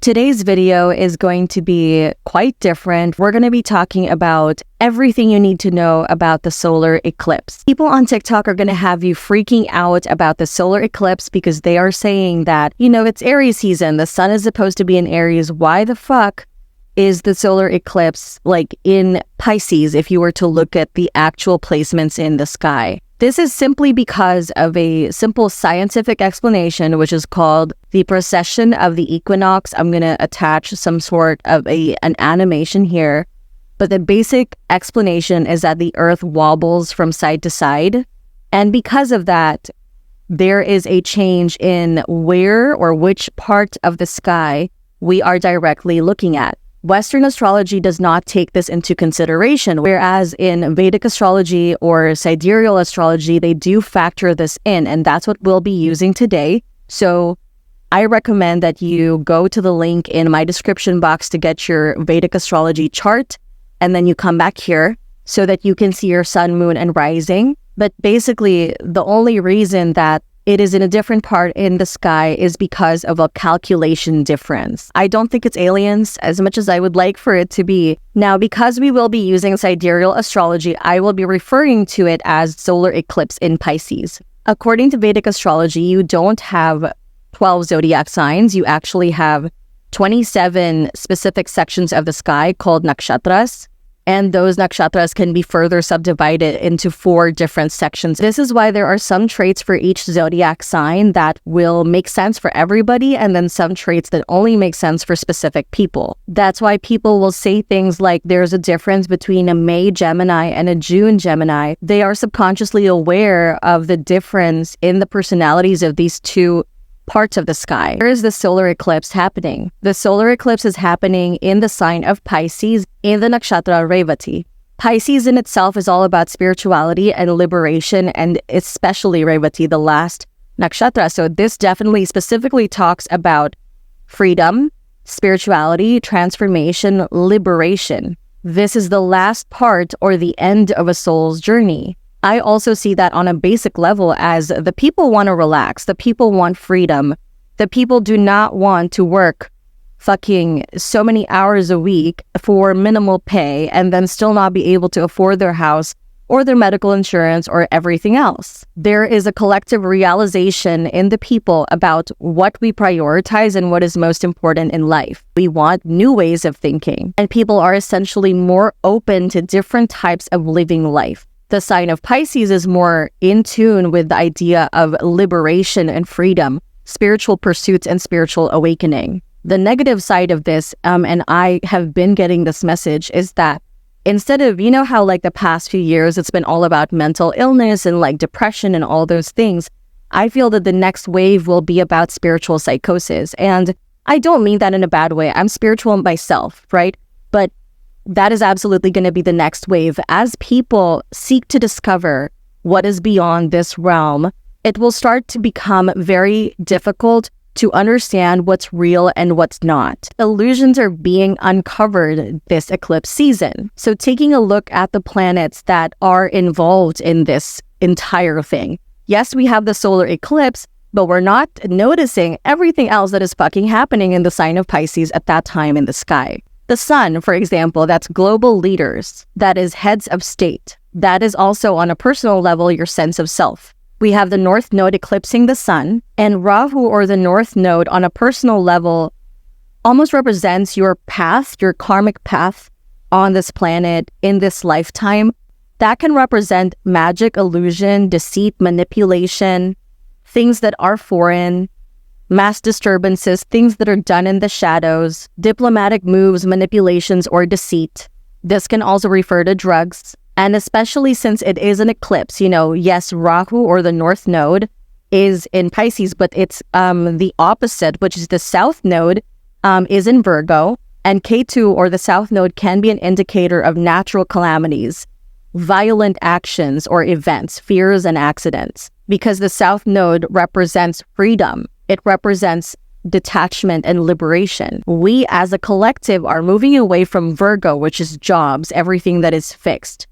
Today's video is going to be quite different. We're going to be talking about everything you need to know about the solar eclipse. People on TikTok are going to have you freaking out about the solar eclipse because they are saying that, it's Aries season. The sun is supposed to be in Aries. Why the fuck is the solar eclipse in Pisces if you were to look at the actual placements in the sky? This is simply because of a simple scientific explanation, which is called the precession of the equinox. I'm going to attach some sort of an animation here. But the basic explanation is that the Earth wobbles from side to side. And because of that, there is a change in where or which part of the sky we are directly looking at. Western astrology does not take this into consideration, whereas in Vedic astrology or sidereal astrology, they do factor this in, and that's what we'll be using today. So I recommend that you go to the link in my description box to get your Vedic astrology chart, and then you come back here so that you can see your sun, moon, and rising. But basically, the only reason that it is in a different part in the sky is because of a calculation difference. I don't think it's aliens as much as I would like for it to be. Now, because we will be using sidereal astrology, I will be referring to it as solar eclipse in Pisces. According to Vedic astrology, you don't have 12 zodiac signs. You actually have 27 specific sections of the sky called nakshatras. And those nakshatras can be further subdivided into 4 different sections. This is why there are some traits for each zodiac sign that will make sense for everybody, and then some traits that only make sense for specific people. That's why people will say things like there's a difference between a May Gemini and a June Gemini. They are subconsciously aware of the difference in the personalities of these two parts of the sky. Where is the solar eclipse happening? The solar eclipse is happening in the sign of Pisces in the nakshatra Revati. Pisces in itself is all about spirituality and liberation, and especially Revati, the last nakshatra. So this definitely specifically talks about freedom, spirituality, transformation, liberation. This is the last part or the end of a soul's journey. I also see that on a basic level as the people want to relax, the people want freedom, the people do not want to work fucking so many hours a week for minimal pay and then still not be able to afford their house or their medical insurance or everything else. There is a collective realization in the people about what we prioritize and what is most important in life. We want new ways of thinking, and people are essentially more open to different types of living life. The sign of Pisces is more in tune with the idea of liberation and freedom, spiritual pursuits and spiritual awakening. The negative side of this, and I have been getting this message, is that instead of, how the past few years, it's been all about mental illness and depression and all those things, I feel that the next wave will be about spiritual psychosis. And I don't mean that in a bad way. I'm spiritual myself, right? But that is absolutely going to be the next wave. As people seek to discover what is beyond this realm, it will start to become very difficult to understand what's real and what's not. Illusions are being uncovered this eclipse season. So taking a look at the planets that are involved in this entire thing. Yes, we have the solar eclipse, but we're not noticing everything else that is fucking happening in the sign of Pisces at that time in the sky. The sun, for example, that's global leaders, that is heads of state. That is also on a personal level, your sense of self. We have the North Node eclipsing the sun, and Rahu, or the North Node, on a personal level almost represents your path, your karmic path on this planet in this lifetime. That can represent magic, illusion, deceit, manipulation, things that are foreign, mass disturbances, things that are done in the shadows, diplomatic moves, manipulations, or deceit. This can also refer to drugs. And especially since it is an eclipse, yes, Rahu, or the North Node, is in Pisces, but it's the opposite, which is the South Node, is in Virgo. And Ketu, or the South Node, can be an indicator of natural calamities, violent actions or events, fears and accidents, because the South Node represents freedom. It represents detachment and liberation. We as a collective are moving away from Virgo, which is jobs, everything that is fixed.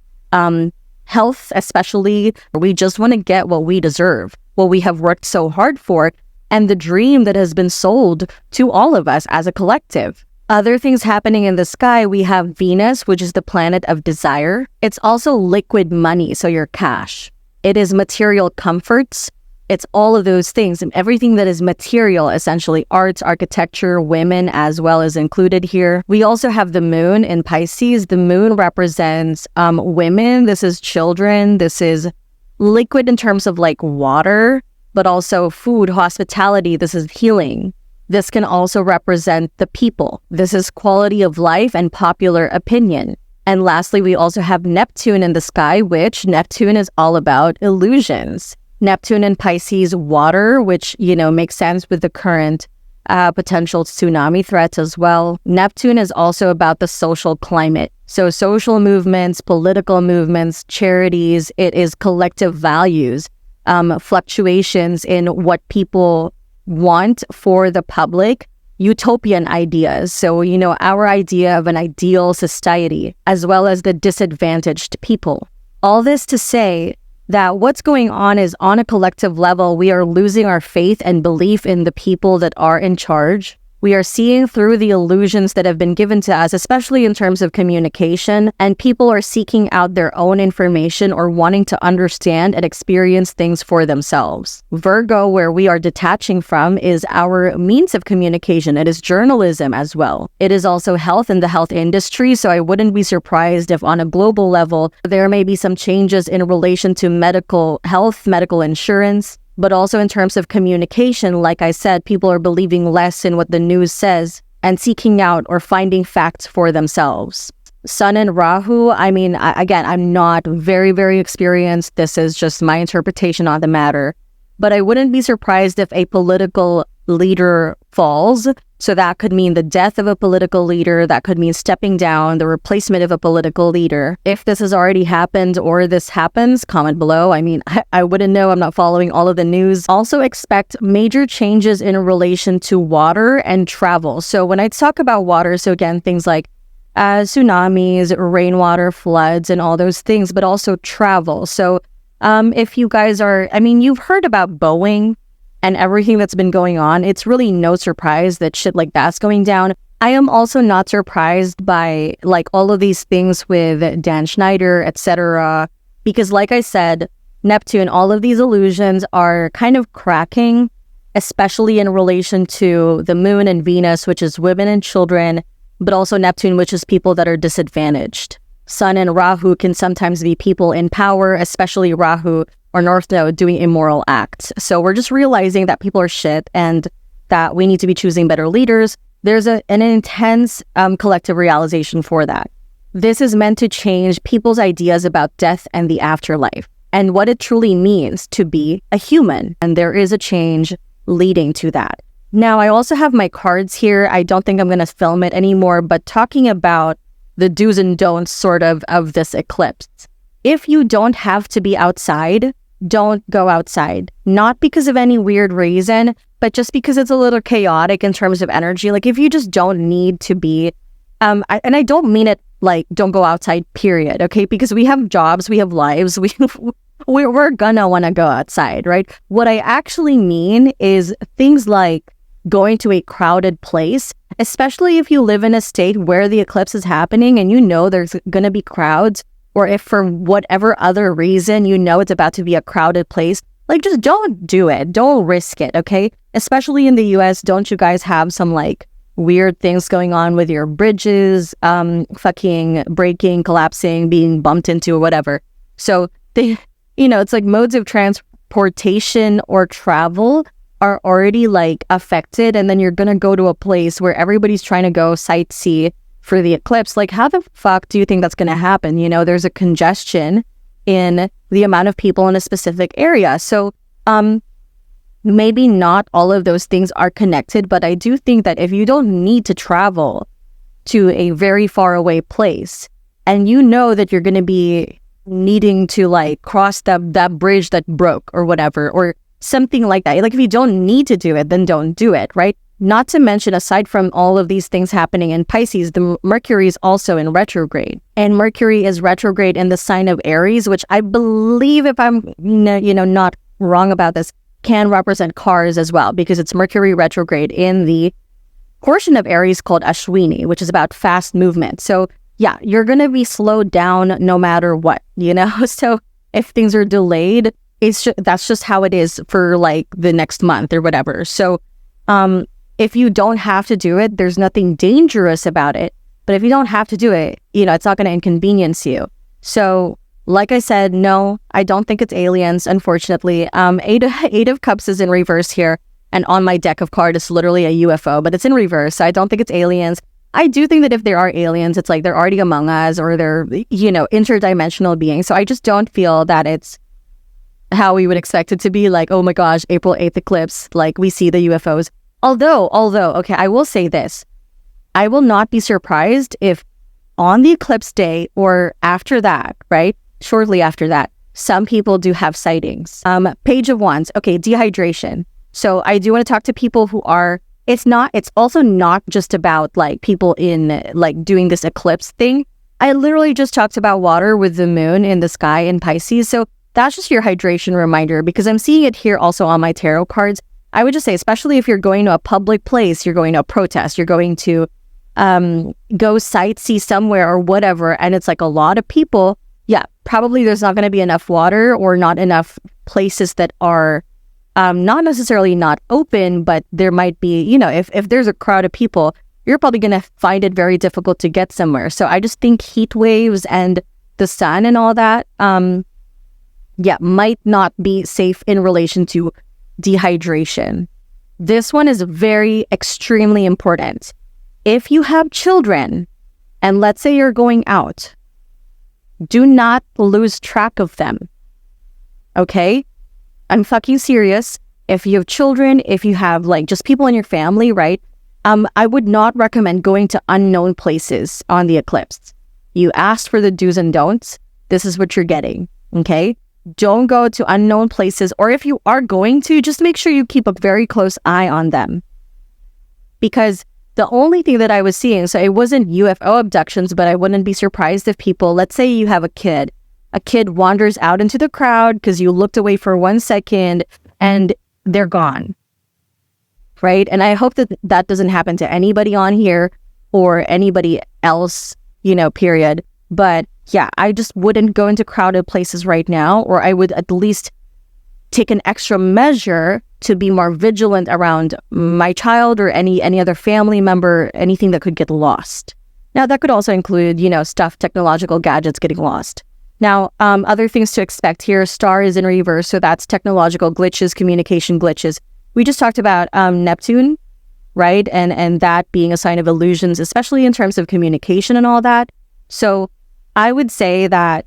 Health, especially, we just want to get what we deserve, what we have worked so hard for, and the dream that has been sold to all of us as a collective. Other things happening in the sky, we have Venus, which is the planet of desire. It's also liquid money, so your cash. It is material comforts. It's all of those things, and everything that is material, essentially arts, architecture, women as well is included here. We also have the moon in Pisces. The moon represents women. This is children. This is liquid in terms of like water, but also food, hospitality. This is healing. This can also represent the people. This is quality of life and popular opinion. And lastly, we also have Neptune in the sky, which Neptune is all about illusions. Neptune in Pisces, water, which, makes sense with the current potential tsunami threats as well. Neptune is also about the social climate. So social movements, political movements, charities, it is collective values, fluctuations in what people want for the public, utopian ideas. So, our idea of an ideal society, as well as the disadvantaged people. All this to say that what's going on is on a collective level, we are losing our faith and belief in the people that are in charge. We are seeing through the illusions that have been given to us, especially in terms of communication, and people are seeking out their own information or wanting to understand and experience things for themselves. Virgo, where we are detaching from, is our means of communication. It is journalism as well. It is also health in the health industry, so I wouldn't be surprised if on a global level, there may be some changes in relation to medical health, medical insurance. But also in terms of communication, like I said, people are believing less in what the news says and seeking out or finding facts for themselves. Sun and Rahu, I'm not very, very experienced. This is just my interpretation on the matter. But I wouldn't be surprised if a political leader falls. So that could mean the death of a political leader. That could mean stepping down, the replacement of a political leader. If this has already happened or this happens, comment below. I wouldn't know. I'm not following all of the news. Also expect major changes in relation to water and travel. So when I talk about water, so again, things like tsunamis, rainwater, floods, and all those things, but also travel. So if you guys are, you've heard about Boeing and everything that's been going on. It's really no surprise that shit like that's going down. I am also not surprised by like all of these things with Dan Schneider, etc. Because like I said, Neptune, all of these illusions are kind of cracking, especially in relation to the moon and Venus, which is women and children, but also Neptune, which is people that are disadvantaged. Sun and Rahu can sometimes be people in power, especially Rahu or North Node doing immoral acts. So we're just realizing that people are shit and that we need to be choosing better leaders. There's an intense collective realization for that. This is meant to change people's ideas about death and the afterlife and what it truly means to be a human. And there is a change leading to that. Now, I also have my cards here. I don't think I'm going to film it anymore, but talking about the do's and don'ts sort of this eclipse. If you don't have to be outside, don't go outside. Not because of any weird reason, but just because it's a little chaotic in terms of energy. Like if you just don't need to be, and I don't mean it like don't go outside, period, okay? Because we have jobs, we have lives, we're gonna wanna go outside, right? What I actually mean is things like going to a crowded place, especially if you live in a state where the eclipse is happening and you know there's gonna be crowds, or if for whatever other reason you know it's about to be a crowded place, like just don't do it. Don't risk it, okay? Especially in the US, don't you guys have some like weird things going on with your bridges, fucking breaking, collapsing, being bumped into or whatever. So it's like modes of transportation or travel are already like affected, and then you're gonna go to a place where everybody's trying to go sightsee for the eclipse. Like how the fuck do you think that's gonna happen? There's a congestion in the amount of people in a specific area. So maybe not all of those things are connected, but I do think that if you don't need to travel to a very far away place and you know that you're going to be needing to like cross that bridge that broke or whatever, or something like that, like if you don't need to do it, then don't do it, right? Not to mention, aside from all of these things happening in Pisces, the Mercury is also in retrograde. And Mercury is retrograde in the sign of Aries, which I believe, if I'm not wrong about this, can represent cars as well, because it's Mercury retrograde in the portion of Aries called Ashwini, which is about fast movement. So yeah, you're going to be slowed down no matter what, you know? So if things are delayed, that's just how it is for like the next month or whatever. So if you don't have to do it, there's nothing dangerous about it. But if you don't have to do it, you know, it's not going to inconvenience you. So like I said, no, I don't think it's aliens, unfortunately. Eight of Cups is in reverse here. And on my deck of cards, it's literally a UFO, but it's in reverse. So I don't think it's aliens. I do think that if there are aliens, it's like they're already among us, or they're, you know, interdimensional beings. So I just don't feel that it's how we would expect it to be, like, oh my gosh, April 8th eclipse, like we see the UFOs. Although, okay, I will say this. I will not be surprised if on the eclipse day or after that, right, shortly after that, some people do have sightings. Page of Wands, okay, dehydration. So I do want to talk to people who are, it's also not just about like people in like doing this eclipse thing. I literally just talked about water with the moon in the sky in Pisces. So that's just your hydration reminder, because I'm seeing it here also on my tarot cards. I would just say, especially if you're going to a public place, you're going to a protest, you're going to go sightsee somewhere or whatever, and it's like a lot of people, yeah, probably there's not going to be enough water or not enough places that are not necessarily not open, but there might be, you know, if there's a crowd of people, you're probably going to find it very difficult to get somewhere. So I just think heat waves and the sun and all that, might not be safe in relation to dehydration. This one is very extremely important. If you have children, and let's say you're going out, do not lose track of them. Okay? I'm fucking serious. If you have children, if you have like just people in your family, right? I would not recommend going to unknown places on the eclipse. You asked for the do's and don'ts. This is what you're getting. Okay? Don't go to unknown places, or if you are going to, just make sure you keep a very close eye on them. Because the only thing that I was seeing, so it wasn't UFO abductions, but I wouldn't be surprised if people, let's say you have a kid wanders out into the crowd because you looked away for 1 second and they're gone, right? And I hope that that doesn't happen to anybody on here or anybody else, you know, period. But yeah, I just wouldn't go into crowded places right now, or I would at least take an extra measure to be more vigilant around my child or any other family member, anything that could get lost. Now, that could also include, you know, stuff, technological gadgets getting lost. Now, other things to expect here, star is in reverse, so that's technological glitches, communication glitches. We just talked about Neptune, right? And that being a sign of illusions, especially in terms of communication and all that. So I would say that,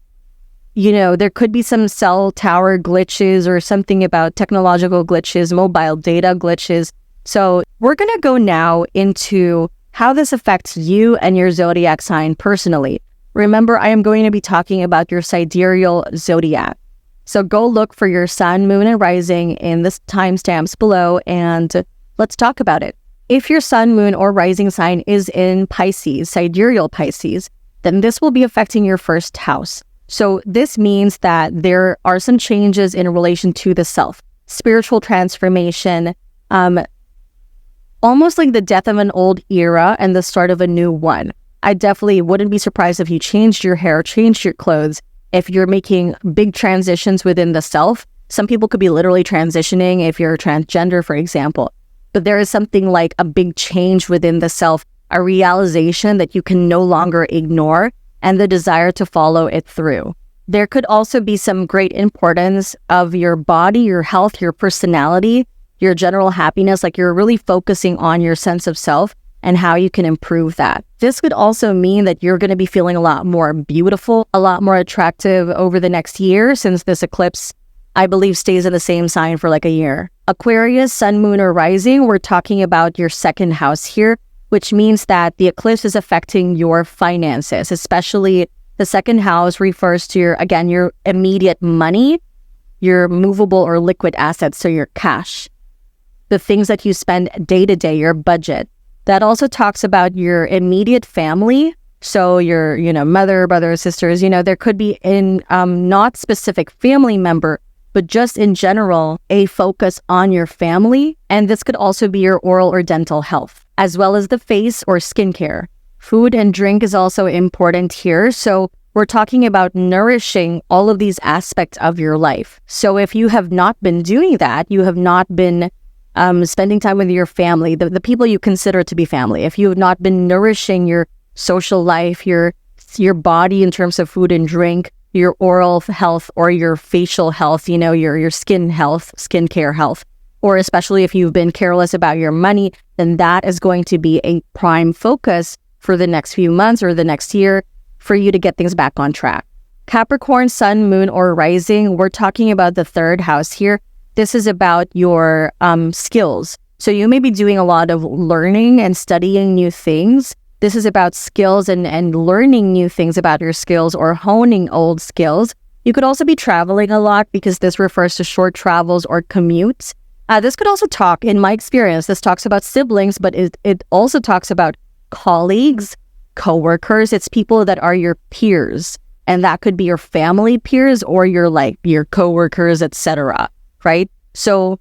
you know, there could be some cell tower glitches or something about technological glitches, mobile data glitches. So we're going to go now into how this affects you and your zodiac sign personally. Remember, I am going to be talking about your sidereal zodiac. So go look for your sun, moon, and rising in the timestamps below, and let's talk about it. If your sun, moon, or rising sign is in Pisces, sidereal Pisces, then this will be affecting your first house. So this means that there are some changes in relation to the self, spiritual transformation, almost like the death of an old era and the start of a new one. I definitely wouldn't be surprised if you changed your hair, changed your clothes, if you're making big transitions within the self. Some people could be literally transitioning if you're transgender, for example. But there is something like a big change within the self, a realization that you can no longer ignore, and the desire to follow it through. There could also be some great importance of your body, your health, your personality, your general happiness, like you're really focusing on your sense of self and how you can improve that. This could also mean that you're going to be feeling a lot more beautiful, a lot more attractive over the next year, since this eclipse, I believe, stays in the same sign for like a year. Aquarius, sun, moon, or rising, we're talking about your second house here, which means that the eclipse is affecting your finances, especially the second house refers to your immediate money, your movable or liquid assets, so your cash, the things that you spend day to day, your budget. That also talks about your immediate family, so your, mother, brothers, sisters, there could be in not specific family member, but just in general, a focus on your family. And this could also be your oral or dental health, as well as the face or skincare. Food and drink is also important here. So we're talking about nourishing all of these aspects of your life. So if you have not been doing that, you have not been spending time with your family, the people you consider to be family, if you have not been nourishing your social life, your body in terms of food and drink, your oral health or your facial health, your skin health, skincare health, or especially if you've been careless about your money, then that is going to be a prime focus for the next few months or the next year for you to get things back on track. Capricorn, sun, moon, or rising, we're talking about the third house here. This is about your skills. So you may be doing a lot of learning and studying new things. This is about skills and learning new things about your skills or honing old skills. You could also be traveling a lot because this refers to short travels or commutes. This could also talk, in my experience, this talks about siblings, but it also talks about colleagues, coworkers. It's people that are your peers, and that could be your family peers or your coworkers, etc. Right? So,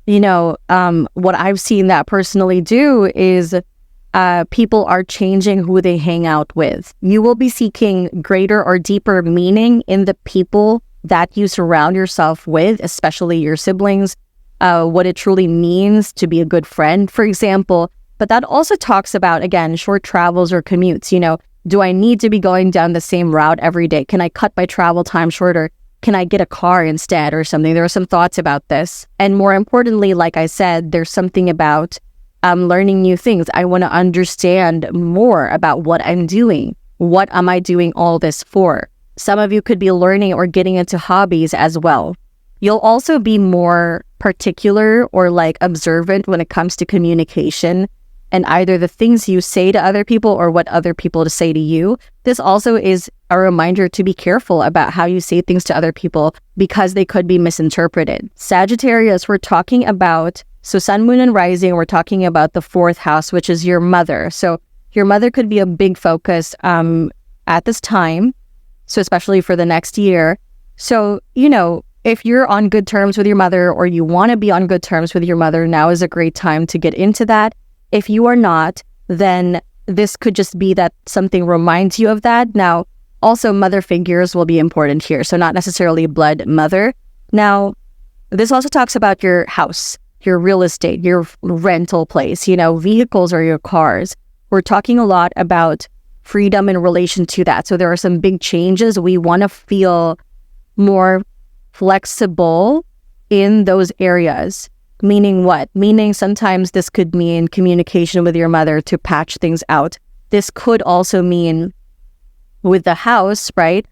what I've seen that personally do is people are changing who they hang out with. You will be seeking greater or deeper meaning in the people that you surround yourself with, especially your siblings, what it truly means to be a good friend, for example. But that also talks about, again, short travels or commutes. Do I need to be going down the same route every day? Can I cut my travel time shorter? Can I get a car instead or something? There are some thoughts about this. And more importantly, like I said, there's something about learning new things. I want to understand more about what I'm doing. What am I doing all this for? Some of you could be learning or getting into hobbies as well. You'll also be more particular or observant when it comes to communication and either the things you say to other people or what other people say to you. This also is a reminder to be careful about how you say things to other people because they could be misinterpreted. Sagittarius, we're talking about, so sun, moon, and rising, we're talking about the fourth house, which is your mother. So your mother could be a big focus at this time, so especially for the next year. So, if you're on good terms with your mother or you want to be on good terms with your mother, now is a great time to get into that. If you are not, then this could just be that something reminds you of that. Now, also mother figures will be important here, so not necessarily blood mother. Now, this also talks about your house, your real estate, your rental place, vehicles or your cars. We're talking a lot about freedom in relation to that. So there are some big changes. We want to feel more flexible in those areas. Meaning what? Meaning sometimes this could mean communication with your mother to patch things out. This could also mean with the house, right?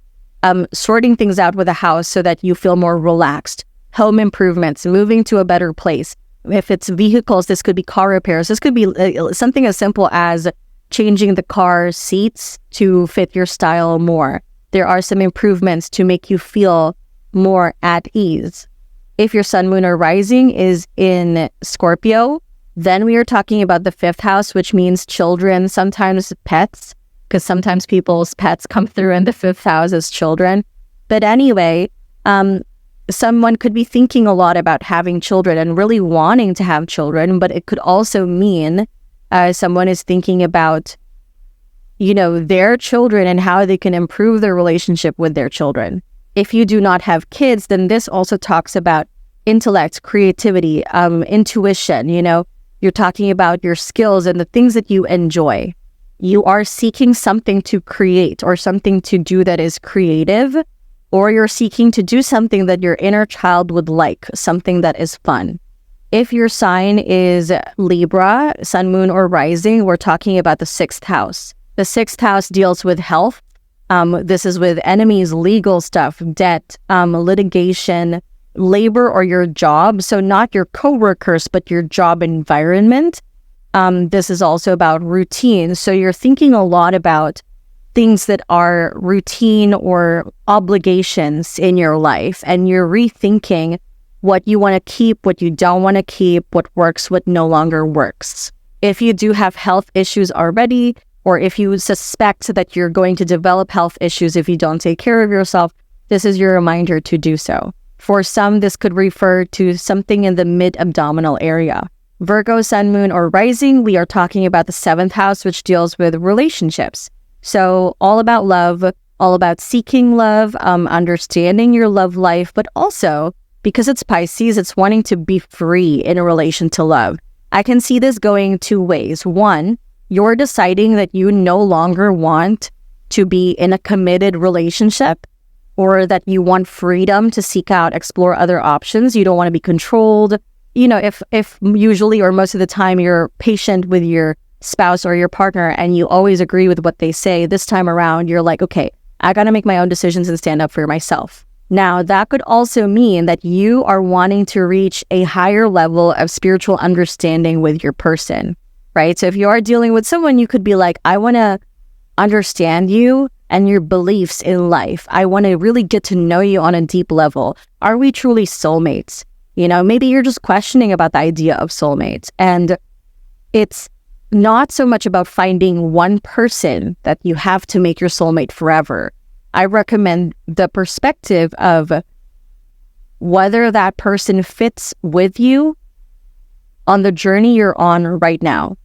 Sorting things out with the house so that you feel more relaxed. Home improvements, moving to a better place. If it's vehicles, this could be car repairs. This could be something as simple as changing the car seats to fit your style more. There are some improvements to make you feel more at ease. If your sun, moon, or rising is in Scorpio, then we are talking about the fifth house, which means children, sometimes pets, because sometimes people's pets come through in the fifth house as children. But anyway, someone could be thinking a lot about having children and really wanting to have children, but it could also mean someone is thinking about, their children and how they can improve their relationship with their children. If you do not have kids, then this also talks about intellect, creativity, intuition. You're talking about your skills and the things that you enjoy. You are seeking something to create or something to do that is creative, or you're seeking to do something that your inner child would like, something that is fun. If your sign is Libra, sun, moon, or rising, we're talking about the sixth house. The sixth house deals with health. This is with enemies, legal stuff, debt, litigation, labor, or your job. So not your coworkers, but your job environment. This is also about routine. So you're thinking a lot about things that are routine or obligations in your life, and you're rethinking what you want to keep, what you don't want to keep, what works, what no longer works. If you do have health issues already, or if you suspect that you're going to develop health issues if you don't take care of yourself, this is your reminder to do so. For some, this could refer to something in the mid-abdominal area. Virgo, sun, moon, or rising, we are talking about the 7th house, which deals with relationships. So all about love, all about seeking love, understanding your love life, but also, because it's Pisces, it's wanting to be free in relation to love. I can see this going 2 ways. One, you're deciding that you no longer want to be in a committed relationship, or that you want freedom to seek out, explore other options. You don't want to be controlled. You know, if usually or most of the time you're patient with your spouse or your partner and you always agree with what they say, this time around, you're like, okay, I got to make my own decisions and stand up for myself. Now, that could also mean that you are wanting to reach a higher level of spiritual understanding with your person, right? So if you are dealing with someone, you could be like, I want to understand you and your beliefs in life. I want to really get to know you on a deep level. Are we truly soulmates? You know, maybe you're just questioning about the idea of soulmates. And it's not so much about finding one person that you have to make your soulmate forever. I recommend the perspective of whether that person fits with you on the journey you're on right now.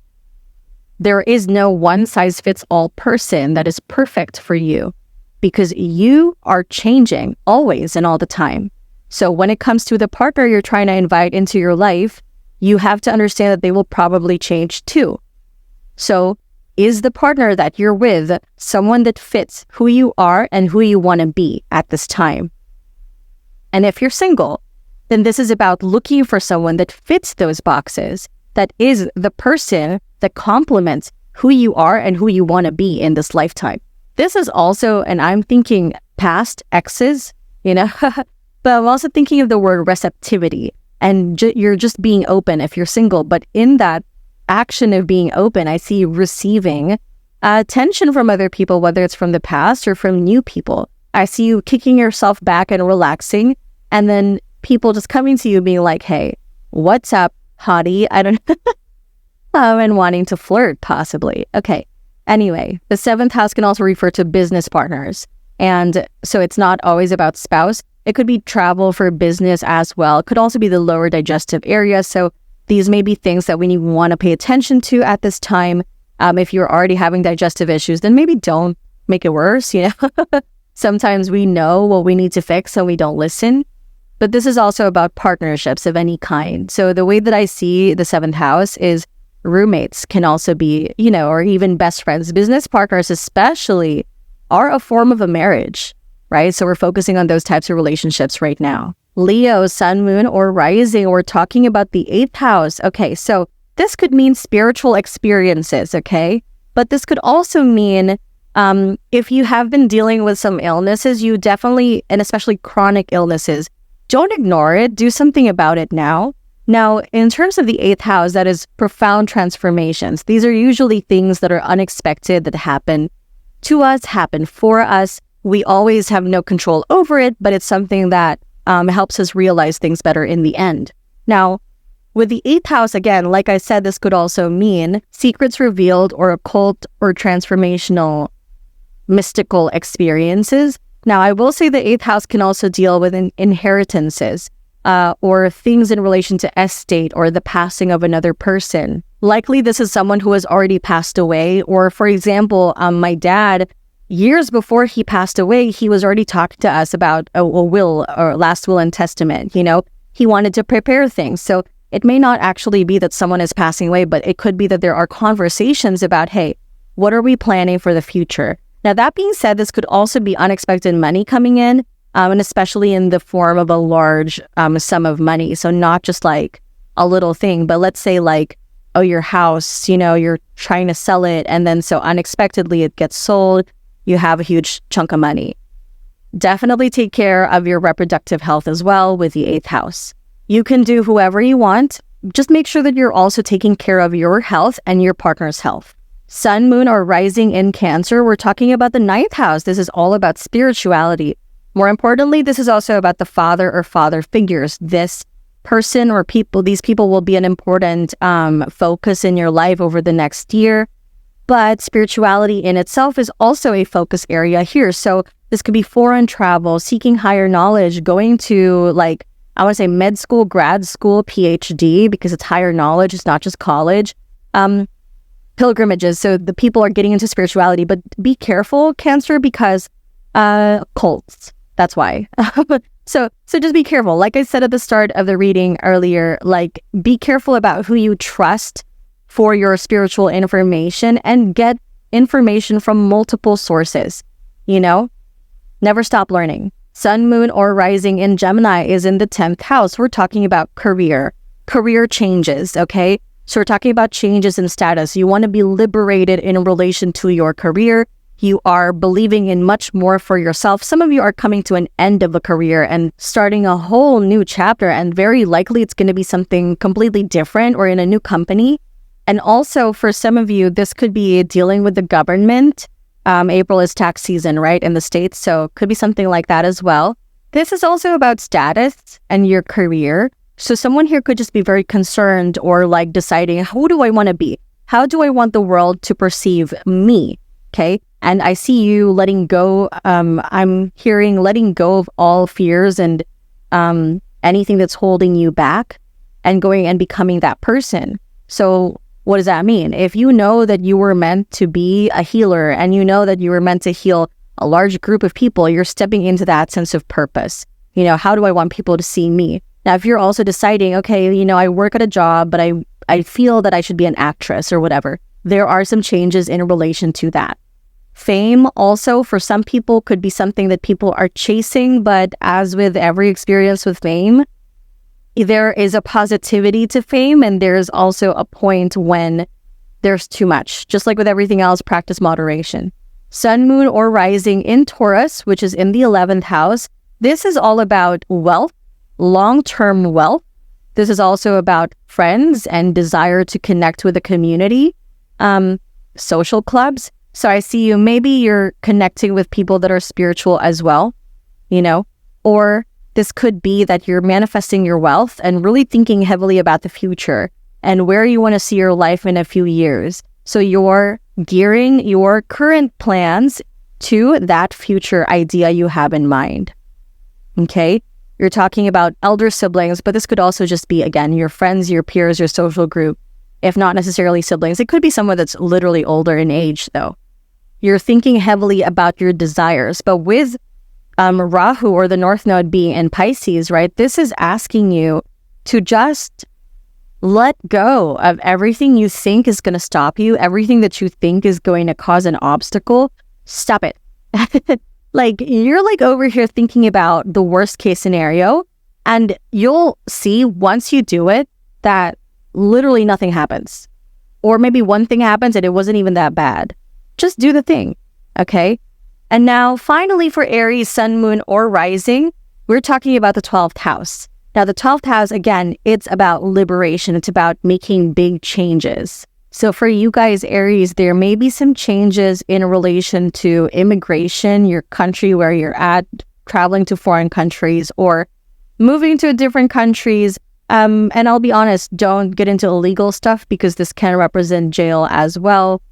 There is no one-size-fits-all person that is perfect for you, because you are changing always and all the time. So when it comes to the partner you're trying to invite into your life, you have to understand that they will probably change too. So is the partner that you're with someone that fits who you are and who you want to be at this time? And if you're single, then this is about looking for someone that fits those boxes, that is the person that complements who you are and who you want to be in this lifetime. This is also, and I'm thinking past exes, you know, but I'm also thinking of the word receptivity, and you're just being open if you're single. But in that action of being open, I see receiving attention from other people, whether it's from the past or from new people. I see you kicking yourself back and relaxing, and then people just coming to you being like, hey, what's up, hottie? I don't know. And wanting to flirt, possibly. Okay. Anyway, the 7th house can also refer to business partners. And so it's not always about spouse. It could be travel for business as well. It could also be the lower digestive area. So these may be things that we want to pay attention to at this time. If you're already having digestive issues, then maybe don't make it worse, you know? Sometimes we know what we need to fix and we don't listen. But this is also about partnerships of any kind. So the way that I see the 7th house is roommates can also be, you know, or even best friends. Business partners especially are a form of a marriage, right? So we're focusing on those types of relationships right now. Leo, sun, moon, or rising, we're talking about the 8th house. Okay, so this could mean spiritual experiences, okay? But this could also mean if you have been dealing with some illnesses, you definitely, and especially chronic illnesses, don't ignore it. Do something about it now. Now, in terms of the 8th house, that is profound transformations. These are usually things that are unexpected, that happen to us, happen for us. We always have no control over it, but it's something that helps us realize things better in the end. Now, with the 8th house, again, like I said, this could also mean secrets revealed or occult or transformational mystical experiences. Now, I will say the 8th house can also deal with inheritances. Or things in relation to estate or the passing of another person. Likely this is someone who has already passed away. Or for example, my dad, years before he passed away, he was already talking to us about a will or last will and testament. You know, he wanted to prepare things. So it may not actually be that someone is passing away, but it could be that there are conversations about, hey, what are we planning for the future? Now, that being said, this could also be unexpected money coming in. And especially in the form of a large sum of money. So not just like a little thing, but let's say like, oh, your house, you know, you're trying to sell it, and then so unexpectedly it gets sold, you have a huge chunk of money. Definitely take care of your reproductive health as well with the 8th house. You can do whoever you want. Just make sure that you're also taking care of your health and your partner's health. Sun, moon, or rising in Cancer, we're talking about the 9th house. This is all about spirituality. More importantly, this is also about the father or father figures. This person or people, these people will be an important focus in your life over the next year. But spirituality in itself is also a focus area here. So this could be foreign travel, seeking higher knowledge, going to like, I want to say med school, grad school, PhD, because it's higher knowledge. It's not just college. Pilgrimages. So the people are getting into spirituality, but be careful, Cancer, because cults. That's why. So just be careful. Like I said at the start of the reading earlier, like be careful about who you trust for your spiritual information, and get information from multiple sources. You know, never stop learning. Sun, moon, or rising in Gemini is in the 10th house. We're talking about career changes, okay? So we're talking about changes in status. You want to be liberated in relation to your career. You are believing in much more for yourself. Some of you are coming to an end of a career and starting a whole new chapter, and very likely it's going to be something completely different or in a new company. And also for some of you, this could be dealing with the government. April is tax season, right, in the States, so it could be something like that as well. This is also about status and your career. So someone here could just be very concerned or like deciding, who do I want to be? How do I want the world to perceive me? Okay. And I see you letting go. I'm hearing letting go of all fears and anything that's holding you back, and going and becoming that person. So what does that mean? If you know that you were meant to be a healer, and you know that you were meant to heal a large group of people, you're stepping into that sense of purpose. You know, how do I want people to see me? Now, if you're also deciding, okay, you know, I work at a job, but I feel that I should be an actress or whatever, there are some changes in relation to that. Fame also for some people could be something that people are chasing, but as with every experience with fame, there is a positivity to fame, and there's also a point when there's too much. Just like with everything else, practice moderation. Sun, moon, or rising in Taurus, which is in the 11th house. This is all about wealth, long-term wealth. This is also about friends and desire to connect with the community, social clubs. So I see you, maybe you're connecting with people that are spiritual as well, you know, or this could be that you're manifesting your wealth and really thinking heavily about the future and where you want to see your life in a few years. So you're gearing your current plans to that future idea you have in mind. Okay? You're talking about elder siblings, but this could also just be, again, your friends, your peers, your social group, if not necessarily siblings. It could be someone that's literally older in age, though. You're thinking heavily about your desires, but with Rahu, or the North Node, being in Pisces, right? This is asking you to just let go of everything you think is going to stop you, everything that you think is going to cause an obstacle. Stop it. Like, you're like over here thinking about the worst case scenario, and you'll see once you do it that literally nothing happens. Or maybe one thing happens and it wasn't even that bad. Just do the thing, okay? And now, finally, for Aries, sun, moon, or rising, we're talking about the 12th house. Now, the 12th house, again, it's about liberation. It's about making big changes. So for you guys, Aries, there may be some changes in relation to immigration, your country where you're at, traveling to foreign countries, or moving to different countries. And I'll be honest, don't get into illegal stuff, because this can represent jail as well.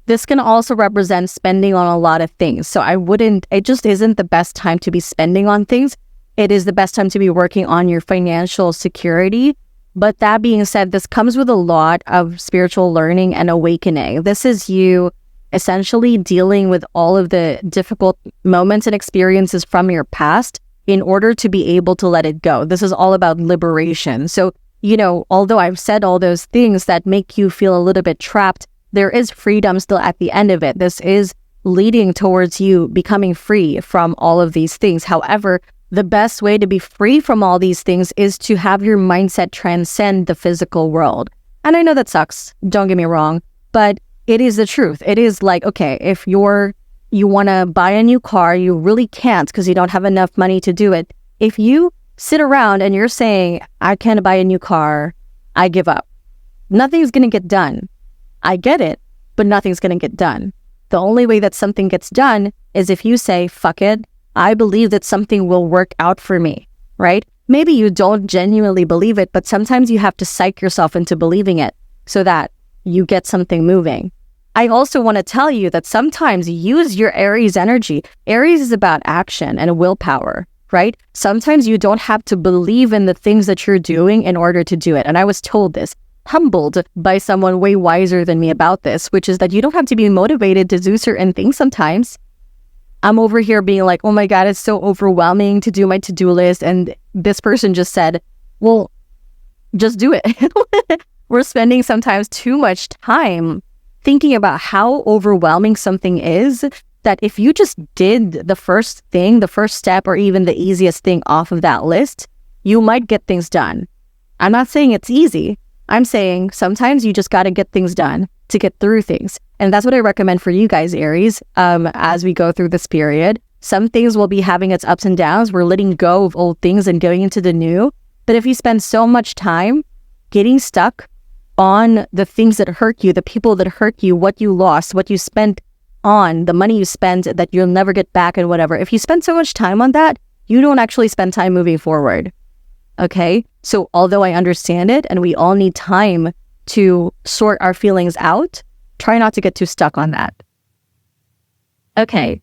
This can also represent spending on a lot of things. So it just isn't the best time to be spending on things. It is the best time to be working on your financial security. But that being said, this comes with a lot of spiritual learning and awakening. This is you essentially dealing with all of the difficult moments and experiences from your past in order to be able to let it go. This is all about liberation. So, you know, although I've said all those things that make you feel a little bit trapped, there is freedom still at the end of it. This is leading towards you becoming free from all of these things. However, the best way to be free from all these things is to have your mindset transcend the physical world. And I know that sucks, don't get me wrong, but it is the truth. It is like, okay, if you want to buy a new car, you really can't because you don't have enough money to do it. If you sit around and you're saying, I can't buy a new car, I give up, nothing's going to get done. I get it, but nothing's going to get done. The only way that something gets done is if you say, fuck it, I believe that something will work out for me, right? Maybe you don't genuinely believe it, but sometimes you have to psych yourself into believing it so that you get something moving. I also want to tell you that sometimes use your Aries energy. Aries is about action and willpower, right? Sometimes you don't have to believe in the things that you're doing in order to do it. And I was told this, humbled by someone way wiser than me about this, which is that you don't have to be motivated to do certain things sometimes. I'm over here being like, oh my God, it's so overwhelming to do my to-do list. And this person just said, well, just do it. We're spending sometimes too much time thinking about how overwhelming something is, that if you just did the first thing, the first step, or even the easiest thing off of that list, you might get things done. I'm not saying it's easy. I'm saying sometimes you just got to get things done to get through things. And that's what I recommend for you guys, Aries, as we go through this period. Some things will be having its ups and downs. We're letting go of old things and going into the new. But if you spend so much time getting stuck on the things that hurt you, the people that hurt you, what you lost, what you spent on, the money you spent that you'll never get back and whatever. If you spend so much time on that, you don't actually spend time moving forward. Okay? So although I understand it and we all need time to sort our feelings out, try not to get too stuck on that. Okay.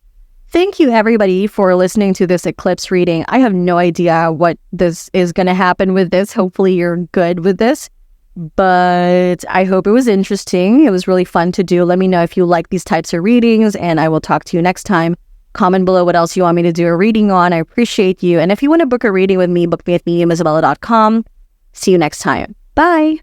Thank you everybody for listening to this eclipse reading. I have no idea what this is going to happen with this. Hopefully you're good with this. But I hope it was interesting. It was really fun to do. Let me know if you like these types of readings, and I will talk to you next time. Comment below what else you want me to do a reading on. I appreciate you. And if you want to book a reading with me, book me at mediumisabella.com. See you next time. Bye.